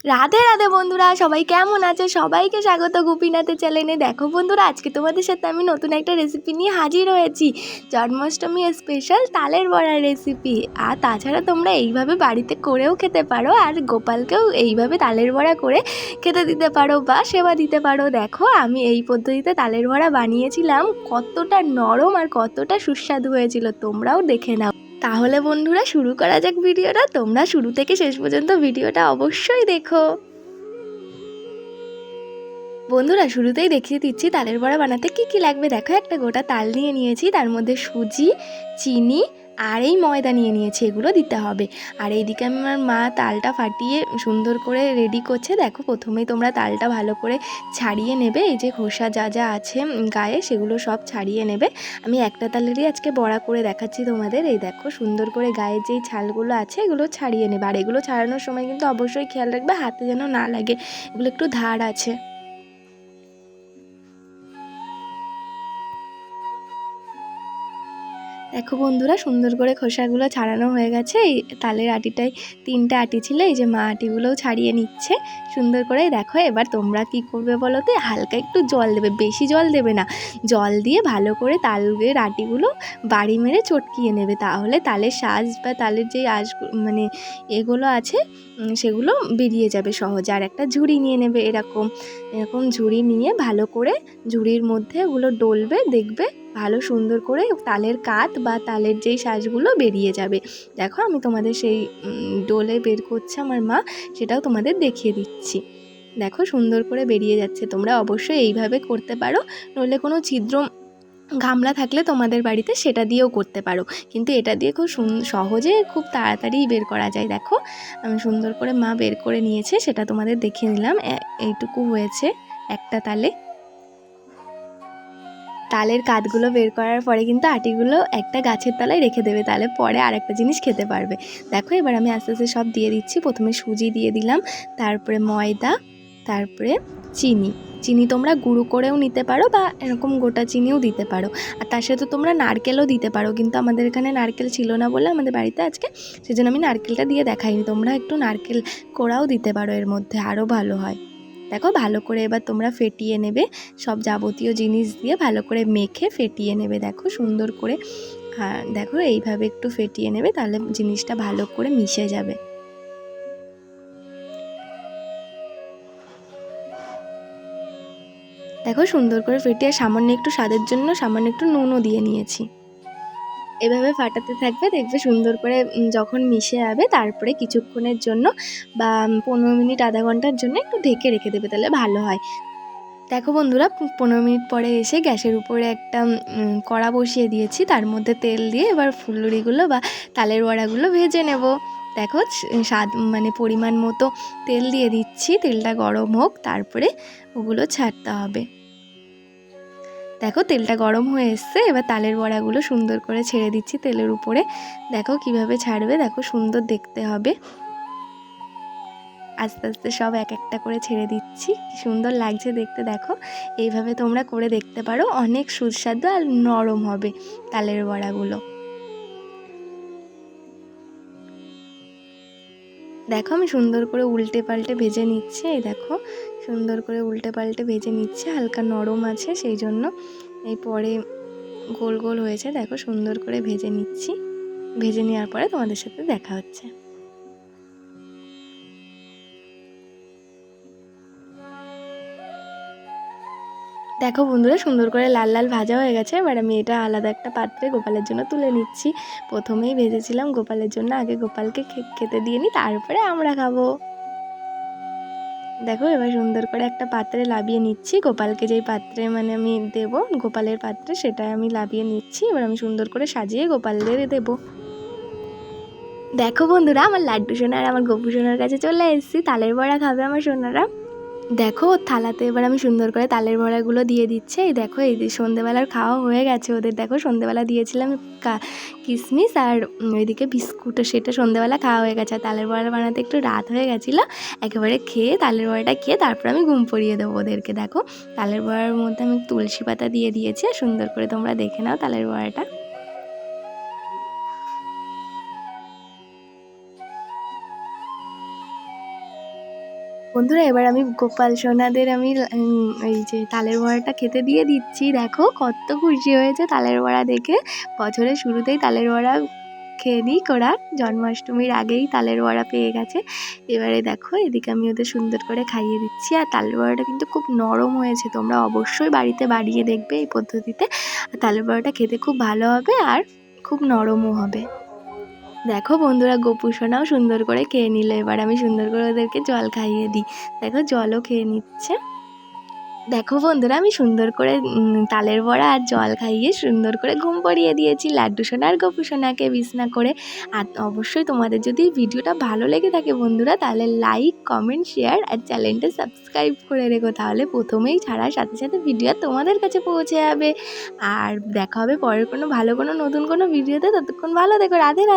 রাধে রাধে বন্ধুরা, সবাই কেমন আছে? সবাইকে স্বাগত গোপীনাথের চ্যানেলে। দেখো বন্ধুরা, আজকে তোমাদের সাথে আমি নতুন একটা রেসিপি নিয়ে হাজির হয়েছি। জন্মাষ্টমী স্পেশাল তালের বড়ার রেসিপি। আর তাছাড়া তোমরা এইভাবে বাড়িতে করেও খেতে পারো, আর গোপালকেও এইভাবে তালের বড়া করে খেতে দিতে পারো বা সেবা দিতে পারো। দেখো আমি এই পদ্ধতিতে তালের বড়া বানিয়েছিলাম, কতটা নরম আর কতটা সুস্বাদু হয়েছিল, তোমরাও দেখে নাও। তাহলে বন্ধুরা শুরু করা যাক ভিডিওটা। তোমরা শুরু থেকে শেষ পর্যন্ত ভিডিওটা অবশ্যই দেখো। বন্ধুরা শুরুতেই দেখিয়ে দিচ্ছি তালের বড়া বানাতে কি কি লাগবে। দেখো, একটা গোটা তাল নিয়ে নিয়েছি, তার মধ্যে সুজি, চিনি আর এই ময়দা নিয়ে নিয়েছি, এগুলো দিতে হবে। আর এইদিকে আমার মা তালটা ফাটিয়ে সুন্দর করে রেডি করছে। দেখো, প্রথমেই তোমরা তালটা ভালো করে ছাড়িয়ে নেবে, এই যে খোসা যা যা আছে গায়ে সেগুলো সব ছাড়িয়ে নেবে। আমি একটা তালেরই আজকে বড়া করে দেখাচ্ছি তোমাদের। এই দেখো, সুন্দর করে গায়ে যেই ছালগুলো আছে এগুলো ছাড়িয়ে নেবে। আর এগুলো ছাড়ানোর সময় কিন্তু অবশ্যই খেয়াল রাখবে হাতে যেন না লাগে, এগুলো একটু ধার আছে। দেখো বন্ধুরা, সুন্দর করে খোসাগুলো ছাড়ানো হয়ে গেছে। এই তালের আটিটায় 3টে আটি ছিল, এই যে মা আটিগুলোও ছাড়িয়ে নিচ্ছে সুন্দর করে। দেখো, এবার তোমরা কি করবে বলো তো, হালকা একটু জল দেবে, বেশি জল দেবে না। জল দিয়ে ভালো করে তালের আটিগুলো বাড়ি মেরে চটকিয়ে নেবে, তাহলে তালের শাঁস বা তালের যে মানে এগুলো আছে সেগুলো বেরিয়ে যাবে সহজে। আর একটা ঝুড়ি নিয়ে নেবে, এরকম এরকম ঝুড়ি নিয়ে ভালো করে ঝুড়ির মধ্যে ওগুলো ডলবে, দেখবে ভালো সুন্দর করে তালের কাত বা তালের যেই শাঁসগুলো বেরিয়ে যাবে। দেখো, আমি তোমাদের সেই ডোলে বের করছে আমার মা, সেটাও তোমাদের দেখিয়ে দিচ্ছি। দেখো, সুন্দর করে বেরিয়ে যাচ্ছে। তোমরা অবশ্যই এইভাবে করতে পারো, নইলে কোনো ছিদ্র গামলা থাকলে তোমাদের বাড়িতে সেটা দিয়েও করতে পারো, কিন্তু এটা দিয়ে খুব সহজে খুব তাড়াতাড়ি বের করা যায়। দেখো, আমি সুন্দর করে মা বের করে নিয়েছে, সেটা তোমাদের দেখিয়ে নিলাম। এইটুকু হয়েছে একটা তালে। তালের কাঠগুলো বের করার পরে কিন্তু আটিগুলো একটা গাছের তলায় রেখে দেবে, তাহলে পরে আর একটা জিনিস খেতে পারবে। দেখো, এবার আমি আস্তে আস্তে সব দিয়ে দিচ্ছি। প্রথমে সুজি দিয়ে দিলাম, তারপরে ময়দা, তারপরে চিনি। চিনি তোমরা গুঁড়ো করেও নিতে পারো বা এরকম গোটা চিনিও দিতে পারো। আর তার সাথে তোমরা নারকেলও দিতে পারো, কিন্তু আমাদের এখানে নারকেল ছিল না বলে আমাদের বাড়িতে আজকে, সেজন্য আমি নারকেলটা দিয়ে দেখাইনি। তোমরা একটু নারকেল কোড়াও দিতে পারো এর মধ্যে, আরও ভালো হয়। দেখো, ভালো করে এবার তোমরা ফেটিয়ে নেবে, সব যাবতীয় জিনিস দিয়ে ভালো করে মেখে ফেটিয়ে নেবে। দেখো, সুন্দর করে দেখো এইভাবে একটু ফেটিয়ে নেবে, তাহলে জিনিসটা ভালো করে মিশে যাবে। দেখো, সুন্দর করে ফেটিয়ে সামান্য একটু স্বাদের জন্য সামান্য একটু নুনও দিয়ে নিয়েছি। এভাবে ফাটাতে থাকবে, দেখবে সুন্দর করে যখন মিশে যাবে, তারপরে কিছুক্ষণের জন্য বা 15 মিনিট আধা ঘন্টার জন্য একটু ঢেকে রেখে দেবে, তাহলে ভালো হয়। দেখো বন্ধুরা, 15 মিনিট পরে এসে গ্যাসের উপরে একটা কড়া বসিয়ে দিয়েছি, তার মধ্যে তেল দিয়ে এবার ফুলুরিগুলো বা তালের বড়াগুলো ভেজে নেব। দেখো, স্বাদ মানে পরিমাণ মতো তেল দিয়ে দিচ্ছি, তেলটা গরম হোক, তারপরে ওগুলো ছাড়তে হবে। দেখো, তেলটা গরম হয়ে এসছে, এবার তালের বড়াগুলো সুন্দর করে ছেড়ে দিচ্ছি তেলের উপরে। দেখো কিভাবে ছাড়বে, দেখো সুন্দর দেখতে হবে। আস্তে আস্তে সব এক একটা করে ছেড়ে দিচ্ছি, কি সুন্দর লাগছে দেখতে। দেখো, এইভাবে তোমরা করে দেখতে পারো, অনেক সুস্বাদু আর নরম হবে তালের বড়াগুলো। দেখো, আমি সুন্দর করে উল্টে পাল্টে ভেজে নিচ্ছি। এই দেখো, সুন্দর করে উল্টে পাল্টে ভেজে নিচ্ছে, হালকা নরম আছে সেই জন্য। এই পরে গোল গোল হয়েছে, দেখো সুন্দর করে ভেজে নিচ্ছি। ভেজে নেওয়ার পরে তোমাদের সাথে দেখা হচ্ছে। দেখো বন্ধুরা, সুন্দর করে লাল লাল ভাজা হয়ে গেছে। এবার আমি এটা আলাদা একটা পাত্রে গোপালের জন্য তুলে নিচ্ছি। প্রথমেই ভেজেছিলাম গোপালের জন্য, আগে গোপালকে খেতে দিয়ে নিই, তারপরে আমরা খাবো। দেখো, এবার সুন্দর করে একটা পাত্রে লাবিয়ে নিচ্ছি। গোপালকে যেই পাত্রে মানে আমি দেবো, গোপালের পাত্রে, সেটাই আমি লাবিয়ে নিচ্ছি। এবার আমি সুন্দর করে সাজিয়ে গোপালদের দেবো। দেখো বন্ধুরা, আমার লাড্ডু সোনা আর আমার গপু সোনার কাছে চলে এসেছি। তালের বড়া খাবে আমার সোনারা। দেখো, থালাতে এবার আমি সুন্দর করে তালের বড়াগুলো দিয়ে দিচ্ছে। এই দেখো, এই সন্ধেবেলার খাওয়া হয়ে গেছে ওদের। দেখো, সন্ধেবেলা দিয়েছিলাম কিশমিশ আর ওইদিকে বিস্কুট, সেটা সন্ধেবেলা খাওয়া হয়ে গেছে। আর তালের বড়া বানাতে একটু রাত হয়ে গেছিলো, একেবারে খেয়ে তালের বড়াটা খেয়ে তারপর আমি ঘুম পড়িয়ে দেবো ওদেরকে। দেখো, তালের বড়ার মধ্যে আমি তুলসী পাতা দিয়ে দিয়েছি, আর সুন্দর করে তোমরা দেখে নাও তালের বড়াটা। বন্ধুরা এবার আমি গোপাল সোনাদের আমি এই যে তালের বড়াটা খেতে দিয়ে দিচ্ছি। দেখো কত খুশি হয়েছে তালের বড়া দেখে। বছরের শুরুতেই তালের বড়া খেয়ে নিই ওরা, জন্মাষ্টমীর আগেই তালের বড়া পেয়ে গেছে। এবারে দেখো এদিকে আমি ওদের সুন্দর করে খাইয়ে দিচ্ছি। আর তালের বড়াটা কিন্তু খুব নরম হয়েছে, তোমরা অবশ্যই বাড়িতে বানিয়ে দেখবে এই পদ্ধতিতে। আর তালের বড়াটা খেতে খুব ভালো হবে আর খুব নরমও হবে। দেখো বন্ধুরা গোপু সোনাও সুন্দর করে খেয়ে নিল। এবার আমি সুন্দর করে ওদেরকে জল খাইয়ে দিই। দেখো জলও খেয়ে নিচ্ছে। দেখো বন্ধুরা আমি সুন্দর করে তালের বড়া আর জল খাইয়ে সুন্দর করে ঘুম পাড়িয়ে দিয়েছি লাড্ডু সোনা আর গোপু সোনাকে বিছনা করে। আর অবশ্যই তোমাদের যদি ভিডিওটা ভালো লেগে থাকে বন্ধুরা, তাহলে লাইক কমেন্ট শেয়ার আর চ্যানেলটা সাবস্ক্রাইব করে রেখো, তাহলে প্রথমেই ছাড়ার সাথে সাথে ভিডিও তোমাদের কাছে পৌঁছে যাবে। আর দেখা হবে পরের কোনো ভালো কোনো নতুন কোনো ভিডিওতে। ততক্ষণ ভালো দেখো, রাধে রাধে।